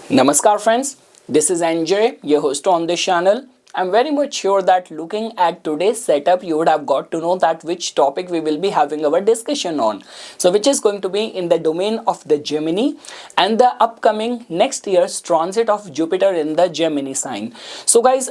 Namaskar friends, this is NJ, your host on this channel. I'm very much sure that looking at today's setup, you would have got to know that which topic we will be having our discussion on. So which is going to be in the domain of the Gemini and the upcoming next year's transit of Jupiter in the Gemini sign. So guys,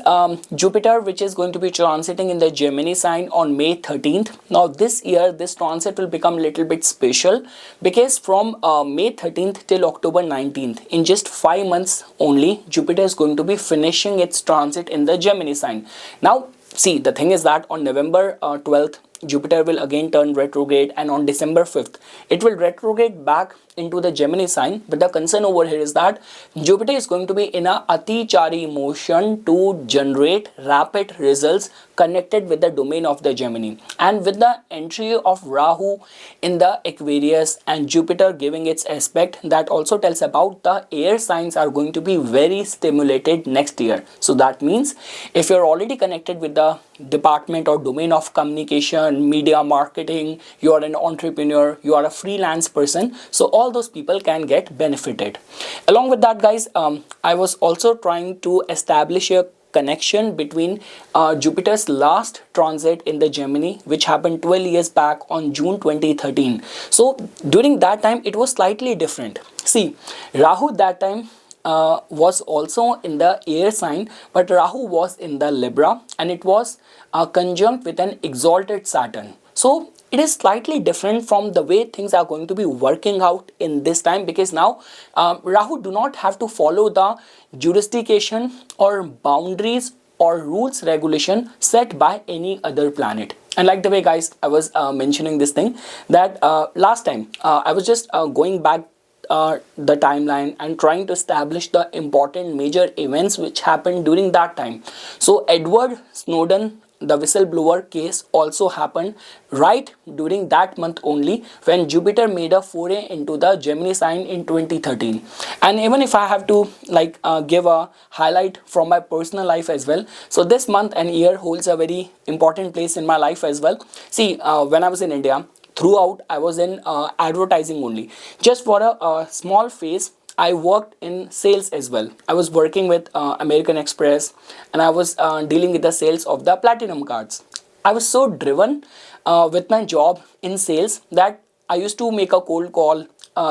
Jupiter which is going to be transiting in the Gemini sign on May 13th. Now this year, this transit will become a little bit special because from May 13th till October 19th, in just 5 months only, Jupiter is going to be finishing its transit in the Gemini sign. Now, see, the thing is that on November 12th, Jupiter will again turn retrograde, and on December 5th, it will retrograde back into the Gemini sign. But the concern over here is that Jupiter is going to be in a Atichari motion to generate rapid results connected with the domain of the Gemini. And with the entry of Rahu in the Aquarius and Jupiter giving its aspect, that also tells about the air signs are going to be very stimulated next year. So that means if you're already connected with the department or domain of communication, media marketing, you are an entrepreneur, you are a freelance person, so all those people can get benefited. Along with that guys, I was also trying to establish a connection between Jupiter's last transit in the Gemini, which happened 12 years back on June 2013. So during that time it was slightly different. See, Rahu that time was also in the air sign, but Rahu was in the Libra, and it was conjunct with an exalted Saturn. So it is slightly different from the way things are going to be working out in this time, because now Rahu do not have to follow the jurisdiction or boundaries or rules regulation set by any other planet. And like the way guys, I was mentioning this thing that last time I was just going back the timeline and trying to establish the important major events which happened during that time. So Edward Snowden, the whistleblower case, also happened right during that month only, when Jupiter made a foray into the Gemini sign in 2013. And even if I have to give a highlight from my personal life as well, so this month and year holds a very important place in my life as well. See, when I was in India, throughout I was in advertising only. Just for a small phase I worked in sales as well. I was working with American Express, and I was dealing with the sales of the platinum cards. I was so driven with my job in sales that I used to make a cold call,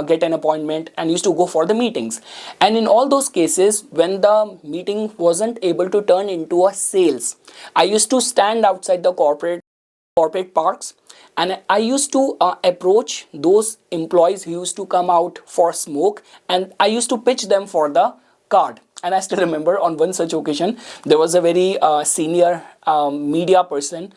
get an appointment, and used to go for the meetings. And in all those cases, when the meeting wasn't able to turn into a sales, I used to stand outside the corporate parks, and I used to approach those employees who used to come out for smoke, and I used to pitch them for the card. And I still remember on one such occasion, there was a very senior media person.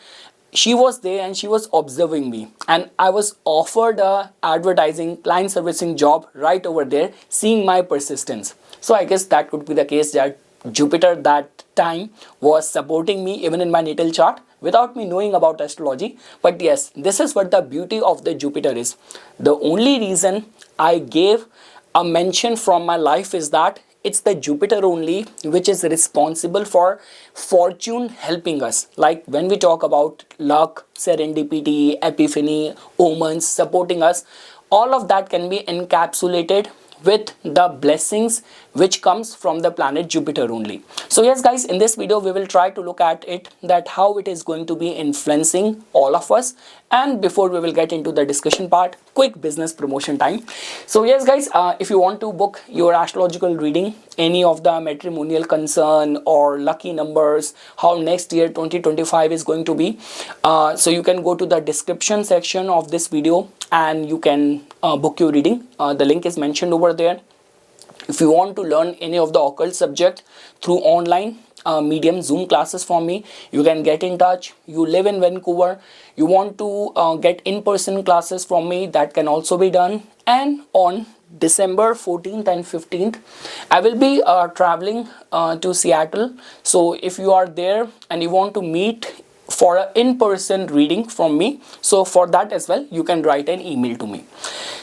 She was there and she was observing me, and I was offered a advertising client servicing job right over there, seeing my persistence. So I guess that could be the case that Jupiter that time was supporting me even in my natal chart without me knowing about astrology. But yes, this is what the beauty of the Jupiter is. The only reason I gave a mention from my life is that it's the Jupiter only which is responsible for fortune helping us. Like when we talk about luck, serendipity, epiphany, omens supporting us, all of that can be encapsulated with the blessings which comes from the planet Jupiter only. So yes guys, in this video we will try to look at it, that how it is going to be influencing all of us. And before we will get into the discussion part, quick business promotion time. So yes guys, if you want to book your astrological reading, any of the matrimonial concern or lucky numbers, how next year 2025 is going to be, so you can go to the description section of this video and you can book your reading. The link is mentioned over there. If you want to learn any of the occult subject through online medium Zoom classes from me, you can get in touch. You live in Vancouver, you want to get in-person classes from me, that can also be done. And on December 14th and 15th, I will be traveling to Seattle. So if you are there and you want to meet for an in-person reading from me, so for that as well you can write an email to me.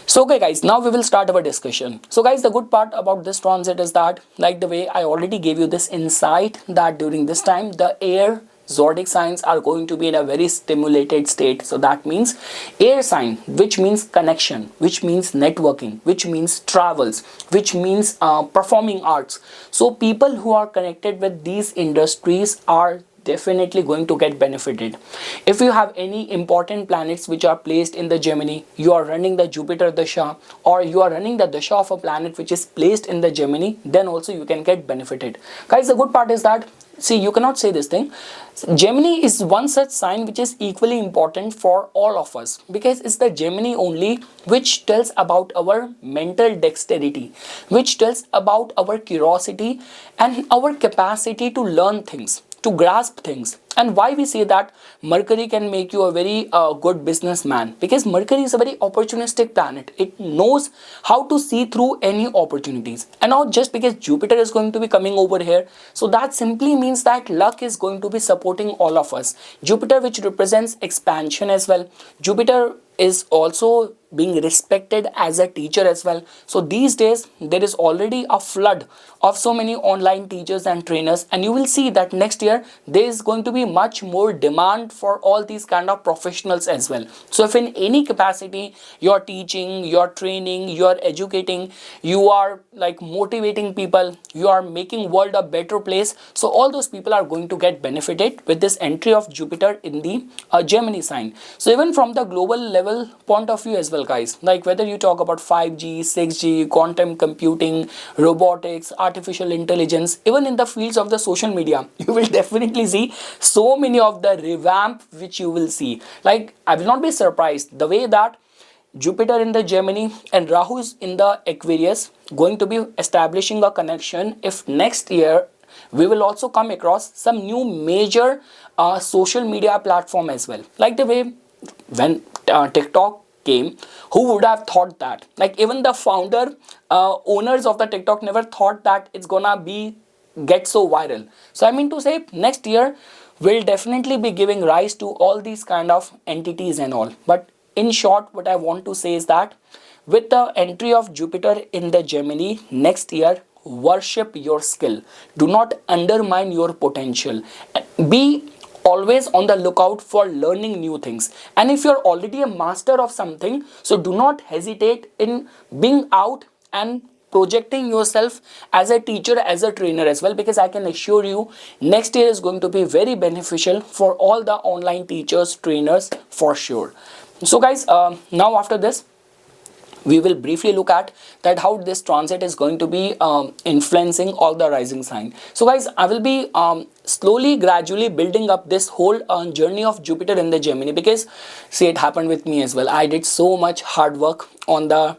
So okay guys, now we will start our discussion. So guys, the good part about this transit is that, like the way I already gave you this insight, that during this time the air zodiac signs are going to be in a very stimulated state. So that means air sign, which means connection, which means networking, which means travels, which means performing arts. So people who are connected with these industries are definitely going to get benefited. If you have any important planets which are placed in the Gemini, you are running the Jupiter Dasha, or you are running the Dasha of a planet which is placed in the Gemini, then also you can get benefited. Guys, the good part is that, see, you cannot say this thing. Gemini is one such sign which is equally important for all of us, because it's the Gemini only which tells about our mental dexterity, which tells about our curiosity and our capacity to learn things, to grasp things. And why we say that Mercury can make you a very good businessman, because Mercury is a very opportunistic planet. It knows how to see through any opportunities. And now just because Jupiter is going to be coming over here, so that simply means that luck is going to be supporting all of us. Jupiter, which represents expansion as well, Jupiter is also being respected as a teacher as well. So these days there is already a flood of so many online teachers and trainers, and you will see that next year there is going to be much more demand for all these kind of professionals as well. So if in any capacity you are teaching, you are training, you are educating, you are like motivating people, you are making world a better place, so all those people are going to get benefited with this entry of Jupiter in the Gemini sign. So even from the global level point of view as well, guys, like whether you talk about 5G, 6G, quantum computing, robotics, artificial intelligence, even in the fields of the social media, you will definitely see so many of the revamp which you will see. Like, I will not be surprised the way that Jupiter in the Gemini and Rahu is in the Aquarius going to be establishing a connection. If next year we will also come across some new major social media platform as well, like the way when TikTok came, who would have thought that? Like even the founder, owners of the TikTok never thought that it's gonna be get so viral. So I mean to say, next year will definitely be giving rise to all these kind of entities and all. But in short, what I want to say is that with the entry of Jupiter in the Gemini next year, worship your skill. Do not undermine your potential. Be always on the lookout for learning new things. And if you're already a master of something, so do not hesitate in being out and projecting yourself as a teacher, as a trainer as well, because I can assure you next year is going to be very beneficial for all the online teachers, trainers for sure. So guys, now after this we will briefly look at that how this transit is going to be influencing all the rising sign. So guys, I will be slowly gradually building up this whole journey of Jupiter in the Gemini, because see, it happened with me as well. I did so much hard work on the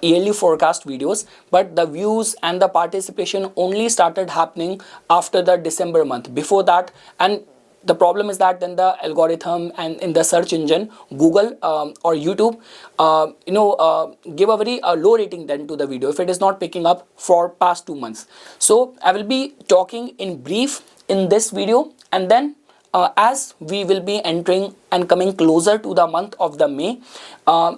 yearly forecast videos, but the views and the participation only started happening after the December month. Before that, and the problem is that then the algorithm and in the search engine Google or YouTube give a very low rating then to the video if it is not picking up for past 2 months. So I will be talking in brief in this video, and then as we will be entering and coming closer to the month of the May,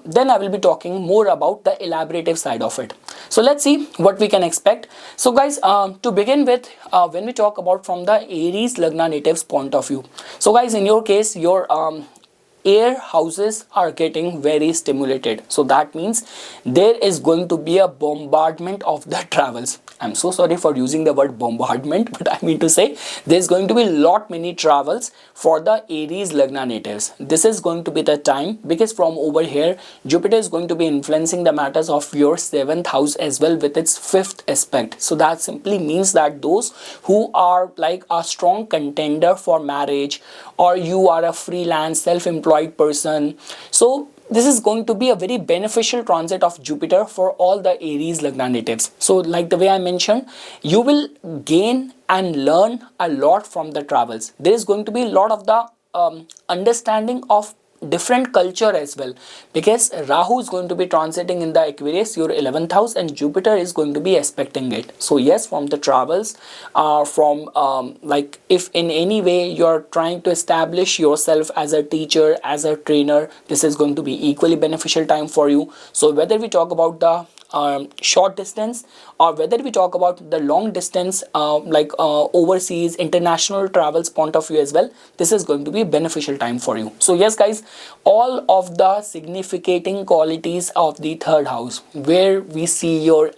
then I will be talking more about the elaborative side of it. So let's see what we can expect. So guys, to begin with, when we talk about from the Aries Lagna natives point of view, so guys, in your case, your air houses are getting very stimulated. So that means there is going to be a bombardment of the travels. I'm so sorry for using the word bombardment, but I mean to say there's going to be many travels for the Aries Lagna natives. This is going to be the time, because from over here Jupiter is going to be influencing the matters of your 7th house as well with its 5th aspect. So that simply means that those who are like a strong contender for marriage, or you are a freelance self-employed person, so this is going to be a very beneficial transit of Jupiter for all the Aries Lagna natives. So like the way I mentioned, you will gain and learn a lot from the travels. There is going to be a lot of the understanding of different culture as well, because Rahu is going to be transiting in the Aquarius, your 11th house, and Jupiter is going to be aspecting it. So yes, from the travels, from like if in any way you're trying to establish yourself as a teacher, as a trainer, this is going to be equally beneficial time for you. So whether we talk about the short distance, or whether we talk about the long distance, overseas international travels point of view as well, this is going to be beneficial time for you. So yes guys, all of the significating qualities of the third house, where we see your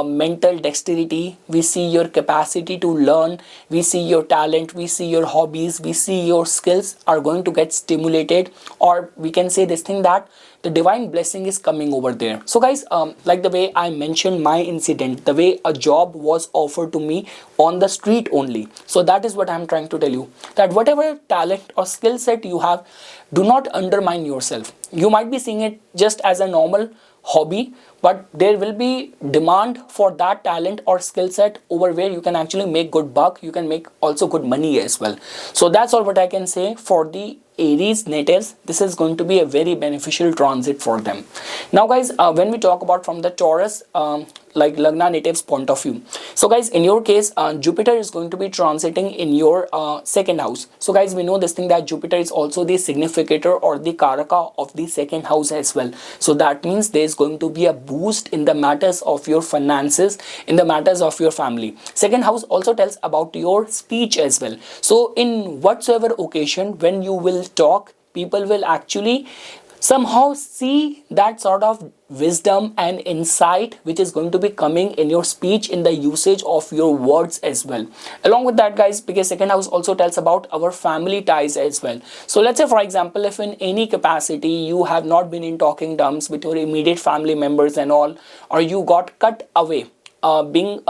mental dexterity, we see your capacity to learn, we see your talent, we see your hobbies, we see your skills are going to get stimulated, or we can say this thing that the divine blessing is coming over there. So guys, like the way I mentioned my incident, the way a job was offered to me on the street only, so that is what I'm trying to tell you, that whatever talent or skill set you have, do not undermine yourself. You might be seeing it just as a normal hobby, but there will be demand for that talent or skill set over where you can actually make good buck, you can make also good money as well. So that's all what I can say for the Aries natives. This is going to be a very beneficial transit for them. Now guys, when we talk about from the Taurus like Lagna natives point of view, so guys, in your case, Jupiter is going to be transiting in your second house. So guys, we know this thing that Jupiter is also the significator or the karaka of the second house as well. So that means there is going to be a boost in the matters of your finances, in the matters of your family. Second house also tells about your speech as well. So in whatsoever occasion when you will talk, people will actually somehow see that sort of wisdom and insight which is going to be coming in your speech, in the usage of your words as well. Along with that guys, because second house also tells about our family ties as well. So let's say for example, if in any capacity you have not been in talking terms with your immediate family members and all, or you got cut away, being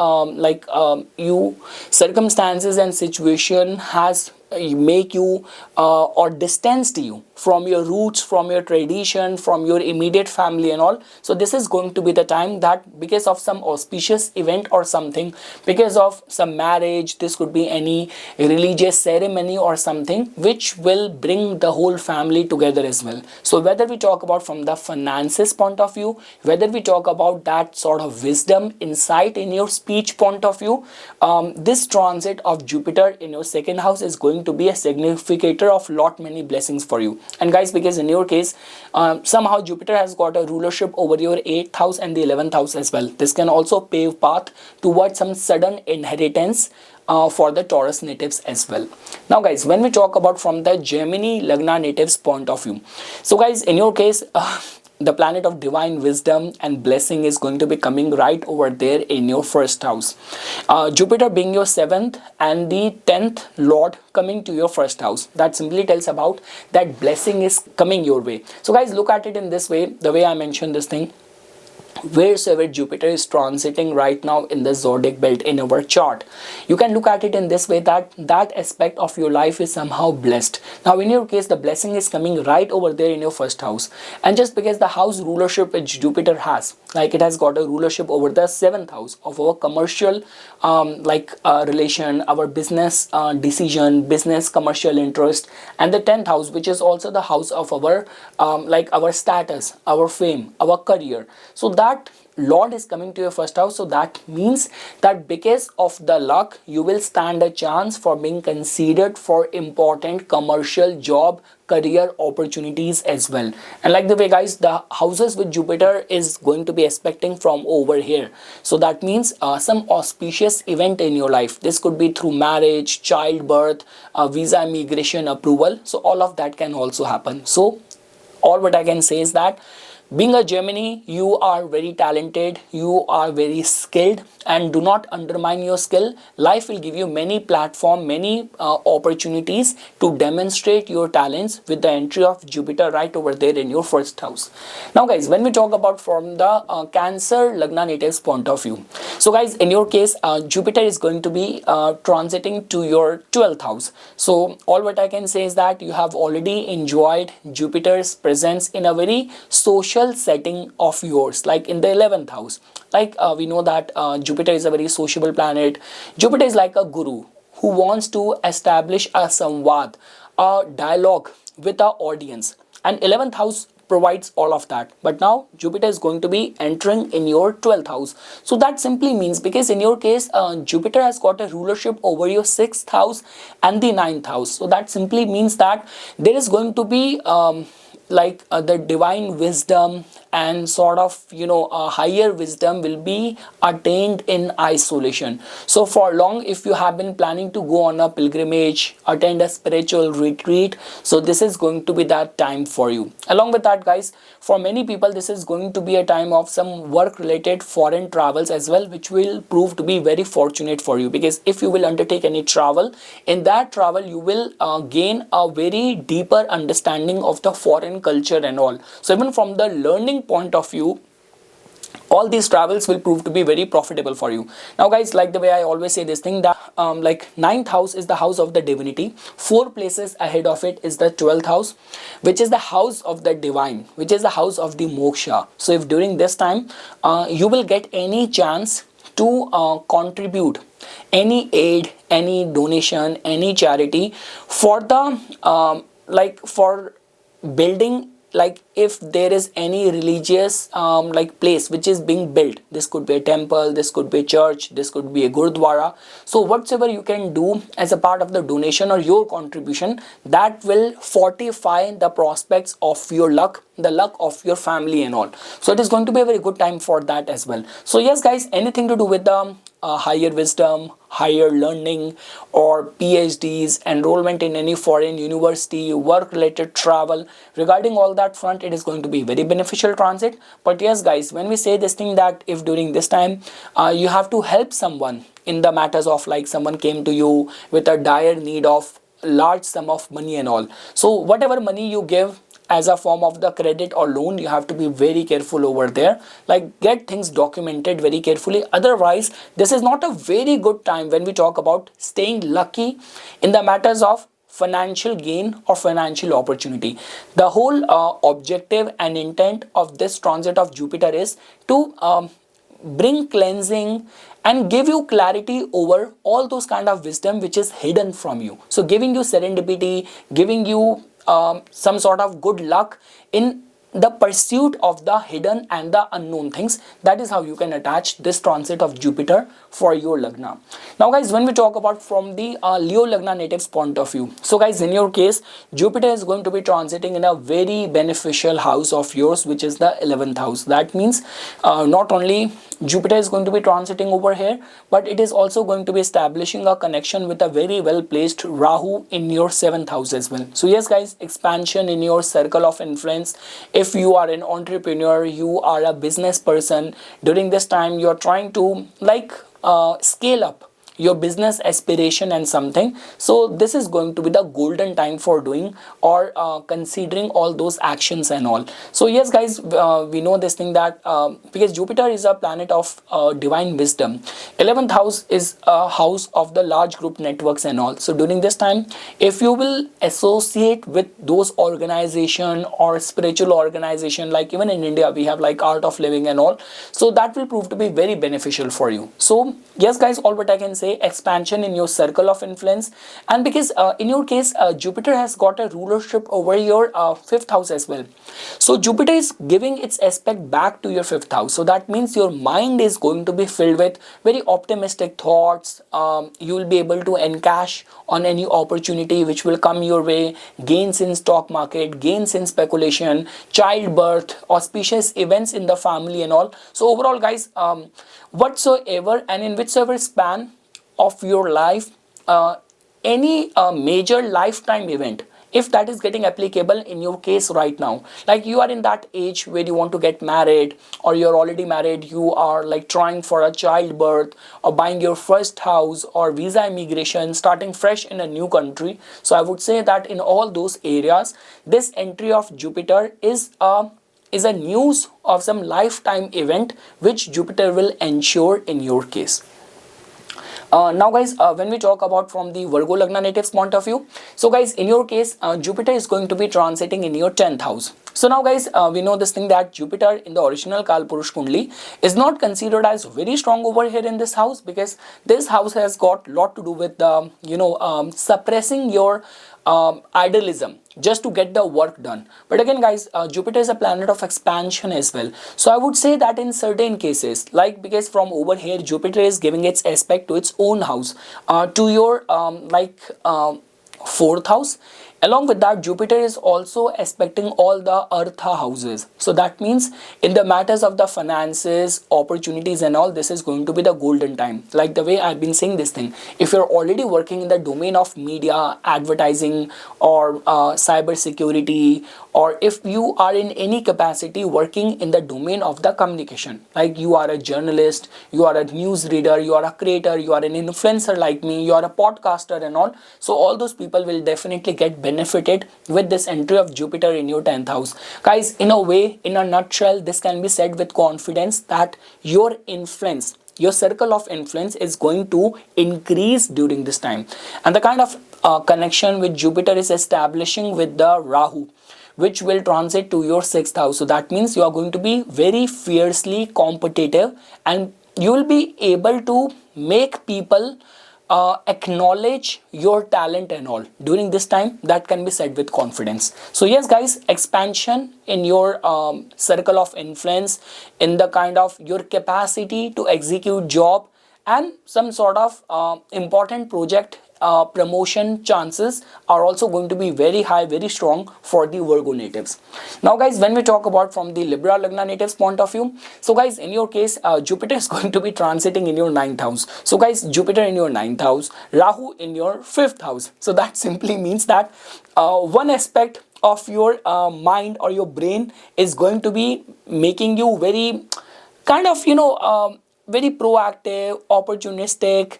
you circumstances and situation has make you or distanced you from your roots, from your tradition, from your immediate family and all. So this is going to be the time that because of some auspicious event or something, because of some marriage, this could be any religious ceremony or something which will bring the whole family together as well. So whether we talk about from the finances point of view, whether we talk about that sort of wisdom, insight in your speech point of view, this transit of Jupiter in your second house is going to be a significator of lot many blessings for you. And guys, because in your case, somehow Jupiter has got a rulership over your 8th house and the 11th house as well. This can also pave path towards some sudden inheritance for the Taurus natives as well. Now guys, when we talk about from the Gemini Lagna natives point of view, so guys, in your case, the planet of divine wisdom and blessing is going to be coming right over there in your first house. Jupiter being your 7th and the 10th lord coming to your first house, that simply tells about that blessing is coming your way. So guys, look at it in this way, the way I mentioned this thing. Wheresoever Jupiter is transiting right now in the zodiac belt in our chart, you can look at it in this way, that that aspect of your life is somehow blessed. Now in your case, the blessing is coming right over there in your first house, and just because the house rulership which Jupiter has, like it has got a rulership over the 7th house of our commercial relation, our business decision, business commercial interest, and the 10th house which is also the house of our our status, our fame, our career. So that Lord is coming to your first house. So that means that because of the luck, you will stand a chance for being considered for important commercial job career opportunities as well. And like the way guys, the houses with Jupiter is going to be expecting from over here. So that means some auspicious event in your life. This could be through marriage, childbirth, visa immigration approval. So all of that can also happen. So all what I can say is that being a Gemini, you are very talented, you are very skilled, and do not undermine your skill. Life will give you many platform, many opportunities to demonstrate your talents with the entry of Jupiter right over there in your first house. Now guys, when we talk about from the Cancer Lagna natives point of view, so guys, in your case, Jupiter is going to be transiting to your 12th house. So all what I can say is that you have already enjoyed Jupiter's presence in a very social setting of yours, like in the 11th house. Like we know that Jupiter is a very sociable planet. Jupiter is like a guru who wants to establish a samvad, a dialogue with our audience, and 11th house provides all of that. But now Jupiter is going to be entering in your 12th house. So that simply means, because in your case Jupiter has got a rulership over your 6th house and the 9th house. So that simply means that there is going to be the divine wisdom and sort of a higher wisdom will be attained in isolation. So for long, if you have been planning to go on a pilgrimage, attend a spiritual retreat, so this is going to be that time for you. Along with that, guys, for many people this is going to be a time of some work related foreign travels as well, which will prove to be very fortunate for you, because if you will undertake any travel, in that travel you will gain a very deeper understanding of the foreign culture and all. So even from the learning point of view, all these travels will prove to be very profitable for you. Now guys, like the way I always say this thing, that like ninth house is the house of the divinity, 4 places ahead of it is the 12th house, which is the house of the divine, which is the house of the moksha. So if during this time you will get any chance to contribute any aid, any donation, any charity for the like for building, like if there is any religious like place which is being built, this could be a temple, this could be a church, this could be a gurudwara. So whatsoever you can do as a part of the donation or your contribution, that will fortify the prospects of your luck, the luck of your family and all. So it is going to be a very good time for that as well. So yes guys, anything to do with the higher wisdom, higher learning, or PhDs, enrollment in any foreign university, work related travel, regarding all that front, it is going to be very beneficial transit. But yes guys, when we say this thing, that if during this time you have to help someone in the matters of, like someone came to you with a dire need of large sum of money and all, so whatever money you give as a form of the credit or loan, you have to be very careful over there, like get things documented very carefully. Otherwise this is not a very good time when we talk about staying lucky in the matters of financial gain or financial opportunity. The whole objective and intent of this transit of Jupiter is to bring cleansing and give you clarity over all those kind of wisdom which is hidden from you. So giving you serendipity, giving you some sort of good luck in the pursuit of the hidden and the unknown things. That is how you can attach this transit of Jupiter for your Lagna. Now guys, when we talk about from the Leo Lagna natives point of view, so guys, in your case, Jupiter is going to be transiting in a very beneficial house of yours, which is the 11th house. That means not only Jupiter is going to be transiting over here, but it is also going to be establishing a connection with a very well placed Rahu in your 7th house as well. So yes guys, expansion in your circle of influence. If you are an entrepreneur, you are a business person, during this time you are trying to like scale up your business aspiration and something, so this is going to be the golden time for doing or considering all those actions and all. So yes guys, we know this thing that because Jupiter is a planet of divine wisdom, 11th house is a house of the large group networks and all. So during this time, if you will associate with those organization or spiritual organization, like even in India we have like Art of Living and all, so that will prove to be very beneficial for you. So yes guys, all what I can say, expansion in your circle of influence. And because in your case Jupiter has got a rulership over your 5th house as well, so Jupiter is giving its aspect back to your 5th house. So that means your mind is going to be filled with very optimistic thoughts. You will be able to encash on any opportunity which will come your way, gains in stock market, gains in speculation, childbirth, auspicious events in the family and all. So overall guys, whatsoever and in whichever span of your life, any major lifetime event, if that is getting applicable in your case right now, like you are in that age where you want to get married, or you're already married, you are like trying for a childbirth, or buying your first house, or visa immigration, starting fresh in a new country. So I would say that in all those areas, this entry of Jupiter is a news of some lifetime event which Jupiter will ensure in your case. Now guys, when we talk about from the Virgo Lagna natives point of view, so guys, in your case Jupiter is going to be transiting in your 10th house. So now guys, we know this thing that Jupiter in the original Kalpurush Kundli is not considered as very strong over here in this house, because this house has got lot to do with the suppressing your idealism just to get the work done. But again guys, Jupiter is a planet of expansion as well. So I would say that in certain cases, like because from over here Jupiter is giving its aspect to its own house, to your 4th house. Along with that, Jupiter is also aspecting all the Eartha houses. So that means in the matters of the finances, opportunities and all, this is going to be the golden time. Like the way I've been saying this thing, if you're already working in the domain of media, advertising or cyber security, or if you are in any capacity working in the domain of the communication, like you are a journalist, you are a news reader, you are a creator, you are an influencer like me, you are a podcaster and all, so all those people will definitely get benefited with this entry of Jupiter in your 10th house. Guys, in a way, in a nutshell, this can be said with confidence that your influence, your circle of influence is going to increase during this time. And the kind of connection which Jupiter is establishing with the Rahu, which will transit to your 6th house. So that means you are going to be very fiercely competitive, and you will be able to make people acknowledge your talent and all during this time. That can be said with confidence. So yes guys, expansion in your circle of influence, in the kind of your capacity to execute job, and some sort of important project promotion chances are also going to be very high, very strong for the Virgo natives. Now guys, when we talk about from the Libra Lagna natives point of view, so guys, in your case, Jupiter is going to be transiting in your 9th house. So guys, Jupiter in your 9th house, Rahu in your 5th house. So that simply means that one aspect of your mind or your brain is going to be making you very kind of, very proactive, opportunistic,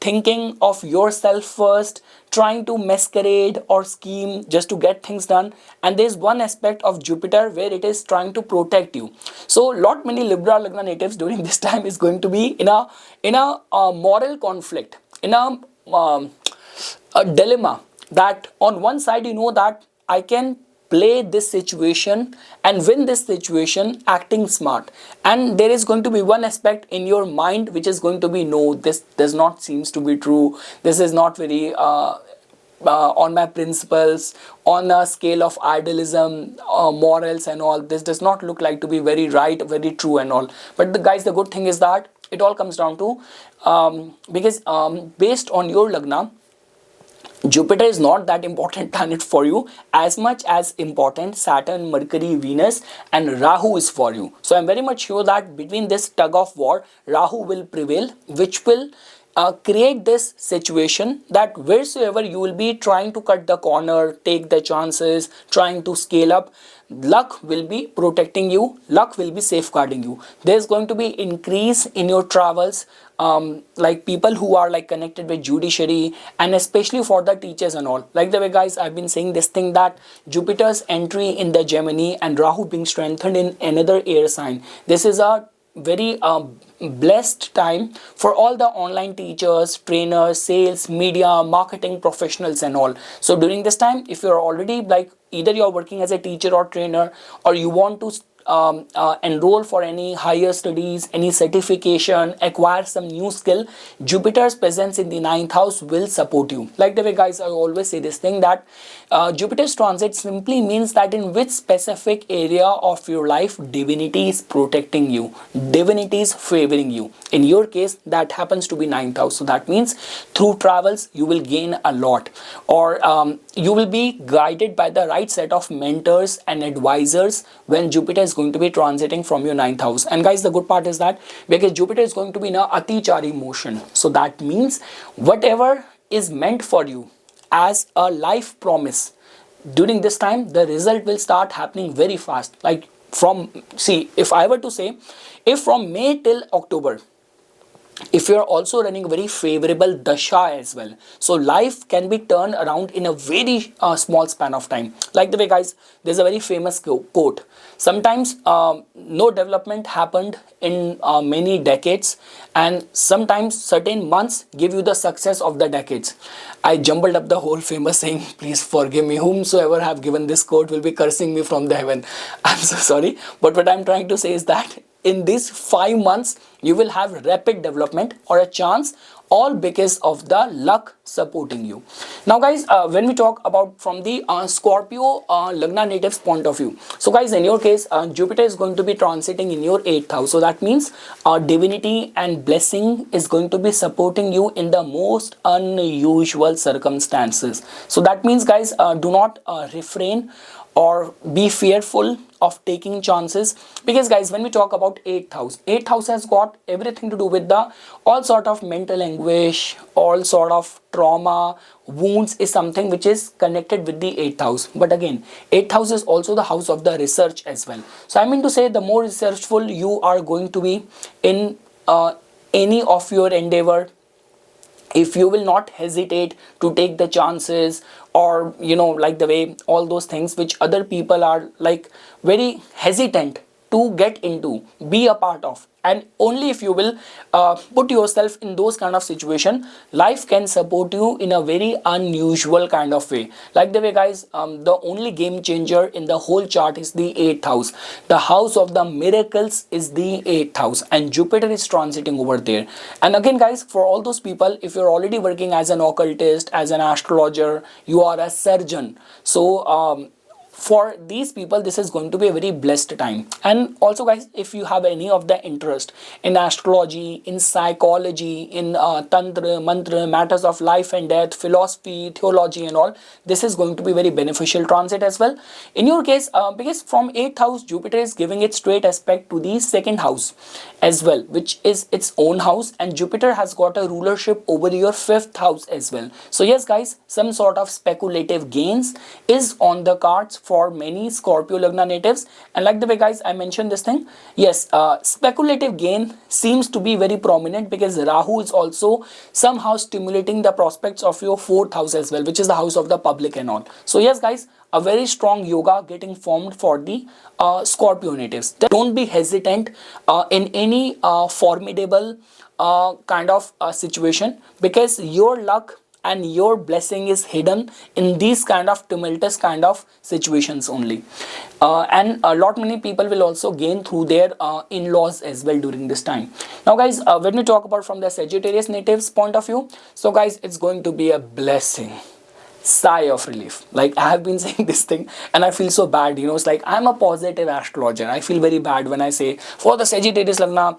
thinking of yourself first, trying to masquerade or scheme just to get things done. And there's one aspect of Jupiter where it is trying to protect you. So lot many Libra Lagna natives during this time is going to be in a moral conflict, in a dilemma, that on one side you know that I can play this situation and win this situation acting smart, and there is going to be one aspect in your mind which is going to be, no, this does not seems to be true, this is not very on my principles, on a scale of idealism, morals and all, this does not look like to be very right, very true and all. But guys, the good thing is that it all comes down to because based on your Lagna, Jupiter is not that important planet for you as much as important Saturn, Mercury, Venus and Rahu is for you. So I'm very much sure that between this tug of war, Rahu will prevail, which will create this situation that wheresoever you will be trying to cut the corner, take the chances, trying to scale up, luck will be protecting you, luck will be safeguarding you. There's going to be increase in your travels, like people who are like connected with judiciary, and especially for the teachers and all. Like the way guys, I've been saying this thing that Jupiter's entry in the Gemini and Rahu being strengthened in another air sign, this is a very blessed time for all the online teachers, trainers, sales, media, marketing professionals and all. So during this time, if you're already like either you're working as a teacher or trainer, or you want to enroll for any higher studies, any certification, acquire some new skill, Jupiter's presence in the 9th house will support you. Like the way guys, I always say this thing that Jupiter's transit simply means that in which specific area of your life divinity is protecting you, divinity is favoring you. In your case, that happens to be 9th house. So that means through travels you will gain a lot, or you will be guided by the right set of mentors and advisors when Jupiter is going to be transiting from your 9th house. And guys, the good part is that because Jupiter is going to be in a Atichari motion, so that means whatever is meant for you as a life promise during this time, the result will start happening very fast. Like from, see, if I were to say, if from May till October, if you're also running a very favorable dasha as well, so life can be turned around in a very small span of time. Like the way guys, there's a very famous quote, sometimes no development happened in many decades, and sometimes certain months give you the success of the decades. I jumbled up the whole famous saying, please forgive me, whomsoever have given this quote will be cursing me from the heaven. I'm so sorry, but what I'm trying to say is that in these 5 months you will have rapid development or a chance, all because of the luck supporting you. Now guys, when we talk about from the Scorpio Lagna natives point of view, so guys, in your case, Jupiter is going to be transiting in your 8th house. So that means divinity and blessing is going to be supporting you in the most unusual circumstances. So that means guys, do not refrain or be fearful of taking chances, because guys, when we talk about 8th house has got everything to do with the all sort of mental anguish, all sort of trauma, wounds is something which is connected with the 8th house. But again, 8th house is also the house of the research as well. So I mean to say, the more researchful you are going to be in any of your endeavor, if you will not hesitate to take the chances, or like the way all those things which other people are like very hesitant to get into, be a part of, and only if you will put yourself in those kind of situation, life can support you in a very unusual kind of way. Like the way guys, the only game changer in the whole chart is the 8th house. The house of the miracles is the 8th house, and Jupiter is transiting over there. And again guys, for all those people, if you're already working as an occultist, as an astrologer, you are a surgeon, so for these people this is going to be a very blessed time. And also guys, if you have any of the interest in astrology, in psychology, in tantra, mantra, matters of life and death, philosophy, theology and all, this is going to be very beneficial transit as well in your case, because from 8th house Jupiter is giving its straight aspect to the 2nd house as well, which is its own house, and Jupiter has got a rulership over your 5th house as well. So yes guys, some sort of speculative gains is on the cards for many Scorpio Lagna natives. And like the way guys, I mentioned this thing, yes, speculative gain seems to be very prominent because Rahu is also somehow stimulating the prospects of your 4th house as well, which is the house of the public and all. So yes guys, a very strong yoga getting formed for the Scorpio natives. Don't be hesitant in any formidable kind of situation, because your luck and your blessing is hidden in these kind of tumultuous kind of situations only. And a lot many people will also gain through their in-laws as well during this time. Now guys, when we talk about from the Sagittarius natives point of view, so guys, it's going to be a blessing, sigh of relief. Like I have been saying this thing and I feel so bad, it's like I'm a positive astrologer. I feel very bad when I say for the Sagittarius Lagna,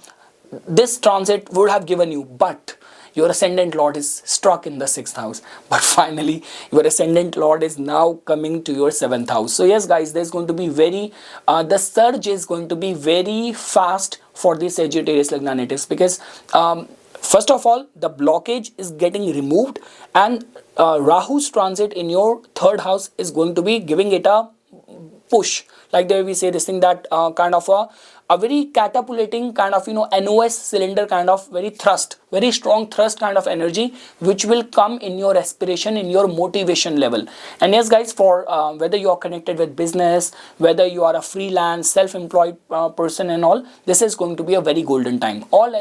this transit would have given you, but your ascendant lord is struck in the 6th house. But finally your ascendant lord is now coming to your 7th house. So yes guys, there's going to be very the surge is going to be very fast for the Sagittarius Lagna natives, because first of all, the blockage is getting removed, and Rahu's transit in your 3rd house is going to be giving it a push. Like the way we say this thing, that kind of a very catapulting kind of NOS cylinder kind of very strong thrust kind of energy, which will come in your aspiration, in your motivation level. And yes guys, for whether you are connected with business, whether you are a freelance self-employed person and all, this is going to be a very golden time. All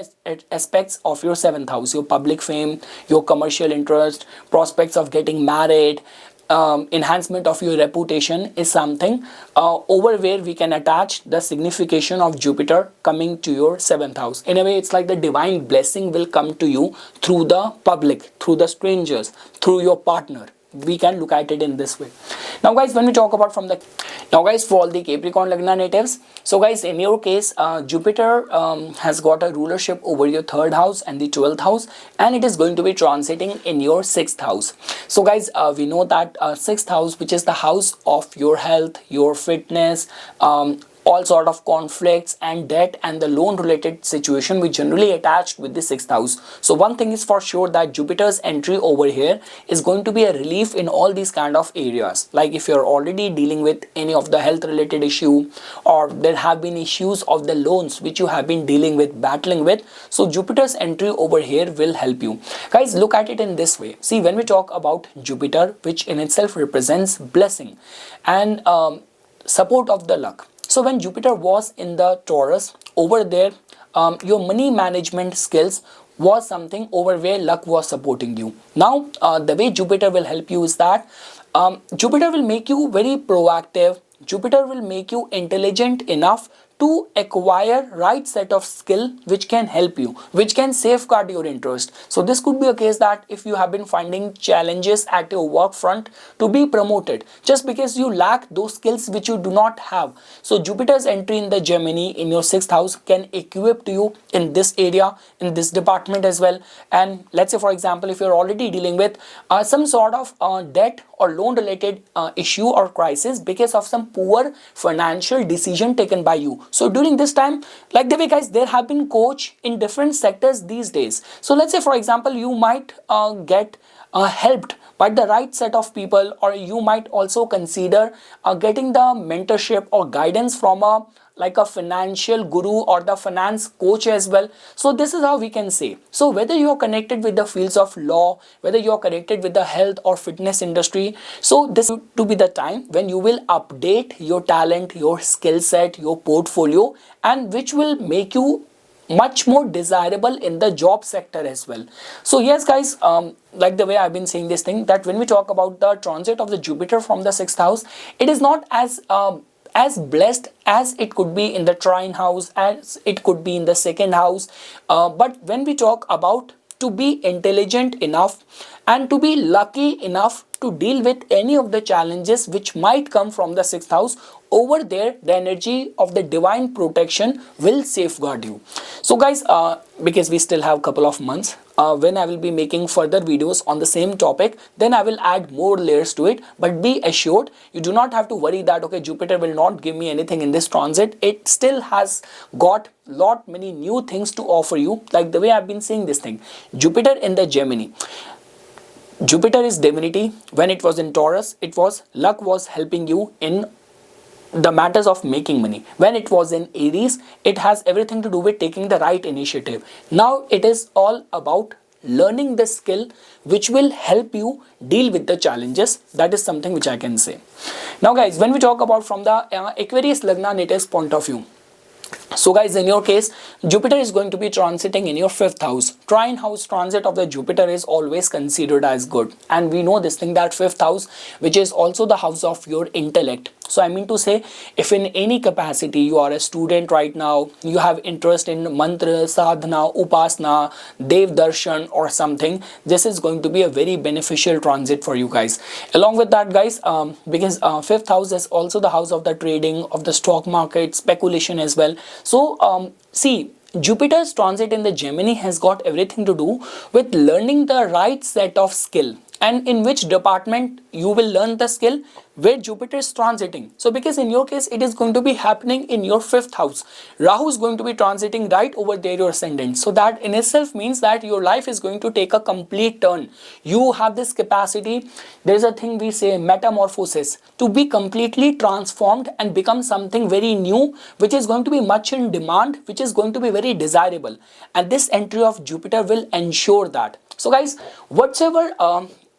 aspects of your 7th house, your public fame, your commercial interest, prospects of getting married, enhancement of your reputation is something over where we can attach the signification of Jupiter coming to your 7th house. In a way, it's like the divine blessing will come to you through the public, through the strangers, through your partner. We can look at it in this way. Now guys, when we talk about for all the Capricorn Lagna natives, so guys, in your case, Jupiter has got a rulership over your 3rd house and the 12th house, and it is going to be transiting in your 6th house. So guys, we know that 6th house, which is the house of your health, your fitness, all sort of conflicts and debt and the loan related situation, we generally attached with the 6th house. So one thing is for sure, that Jupiter's entry over here is going to be a relief in all these kind of areas. Like if you're already dealing with any of the health related issue, or there have been issues of the loans which you have been dealing with, battling with, so Jupiter's entry over here will help you. Guys, look at it in this way. See, when we talk about Jupiter, which in itself represents blessing and support of the luck. So when Jupiter was in the Taurus, over there, your money management skills was something over where luck was supporting you. Now, the way Jupiter will help you is that Jupiter will make you very proactive. Jupiter will make you intelligent enough to acquire right set of skill which can help you, which can safeguard your interest. So this could be a case that if you have been finding challenges at your work front to be promoted just because you lack those skills which you do not have. So Jupiter's entry in the Gemini in your 6th house can equip to you in this area, in this department as well. And let's say for example, if you're already dealing with some sort of debt or loan related issue or crisis because of some poor financial decision taken by you. So during this time, like the way guys, there have been coach in different sectors these days. So let's say for example, you might get helped by the right set of people, or you might also consider getting the mentorship or guidance from a like a financial guru or the finance coach as well. So this is how we can say. So whether you are connected with the fields of law, whether you are connected with the health or fitness industry, so this to be the time when you will update your talent, your skill set, your portfolio, and which will make you much more desirable in the job sector as well. So yes guys, like the way I've been saying this thing, that when we talk about the transit of the Jupiter from the 6th house, it is not as blessed as it could be in the trine house, as it could be in the 2nd house. But when we talk about to be intelligent enough and to be lucky enough to deal with any of the challenges which might come from the 6th house, over there the energy of the divine protection will safeguard you. So guys, because we still have a couple of months, when I will be making further videos on the same topic, then I will add more layers to it. But be assured, you do not have to worry that okay, Jupiter will not give me anything in this transit. It still has got lot many new things to offer you. Like the way I've been saying this thing, Jupiter in the Gemini, Jupiter is divinity. When it was in Taurus, it was luck was helping you in the matters of making money. When it was in Aries, it has everything to do with taking the right initiative. Now it is all about learning the skill which will help you deal with the challenges. That is something which I can say. Now guys, when we talk about from the Aquarius Lagna natives point of view, so guys, in your case, Jupiter is going to be transiting in your 5th house. Trine house transit of the Jupiter is always considered as good. And we know this thing that 5th house, which is also the house of your intellect. So I mean to say, if in any capacity you are a student right now, you have interest in mantra, sadhana, upasana, dev darshan or something, this is going to be a very beneficial transit for you guys. Along with that guys, because 5th house is also the house of the trading, of the stock market, speculation as well. So see, Jupiter's transit in the Gemini has got everything to do with learning the right set of skill. And in which department you will learn the skill, where Jupiter is transiting. So because in your case, it is going to be happening in your 5th house. Rahu is going to be transiting right over there, your ascendant. So that in itself means that your life is going to take a complete turn. You have this capacity, there is a thing we say metamorphosis, to be completely transformed and become something very new, which is going to be much in demand, which is going to be very desirable. And this entry of Jupiter will ensure that. So guys, whatever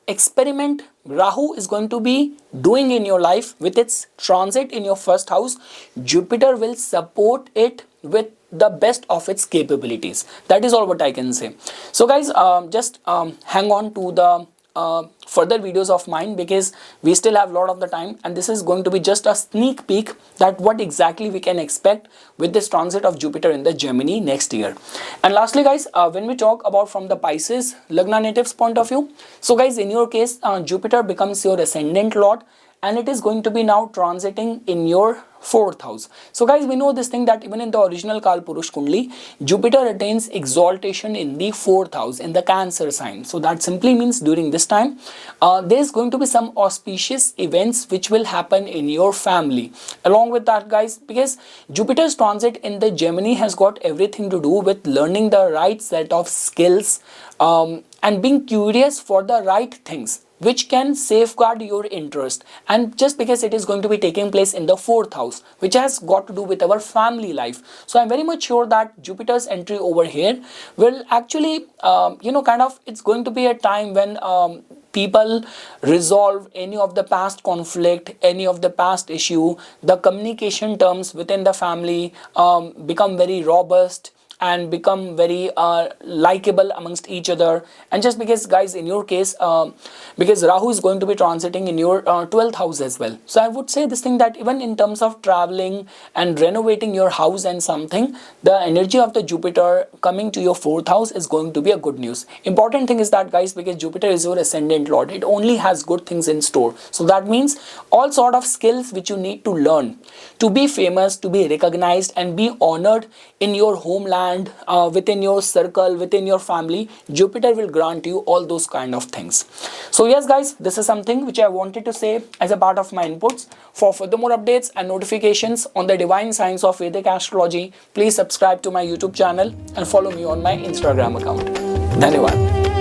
experiment Rahu is going to be doing in your life with its transit in your 1st house, Jupiter will support it with the best of its capabilities. That is all what I can say. So guys, just hang on to the further videos of mine, because we still have a lot of the time, and this is going to be just a sneak peek that what exactly we can expect with this transit of Jupiter in the Gemini next year. And lastly guys, when we talk about from the Pisces Lagna natives point of view, so guys, in your case, Jupiter becomes your ascendant lord, and it is going to be now transiting in your 4th house. So guys, we know this thing that even in the original Kalpurush Kundli, Jupiter attains exaltation in the 4th house, in the Cancer sign. So that simply means during this time, there is going to be some auspicious events which will happen in your family. Along with that guys, because Jupiter's transit in the Gemini has got everything to do with learning the right set of skills and being curious for the right things, which can safeguard your interest. And just because it is going to be taking place in the 4th house, which has got to do with our family life, so I'm very much sure that Jupiter's entry over here will actually it's going to be a time when people resolve any of the past conflict, any of the past issue. The communication terms within the family become very robust. and become very likable amongst each other. And just because guys, in your case, because Rahu is going to be transiting in your 12th house as well, so I would say this thing that even in terms of traveling and renovating your house and something, the energy of the Jupiter coming to your 4th house is going to be a good news. Important thing is that guys, because Jupiter is your ascendant lord, it only has good things in store. So that means all sort of skills which you need to learn to be famous, to be recognized and be honored in your homeland, within your circle, within your family, Jupiter will grant you all those kind of things. So yes guys, this is something which I wanted to say as a part of my inputs. For further more updates and notifications on the divine science of Vedic astrology, please subscribe to my YouTube channel and follow me on my Instagram account. Dhanyawad.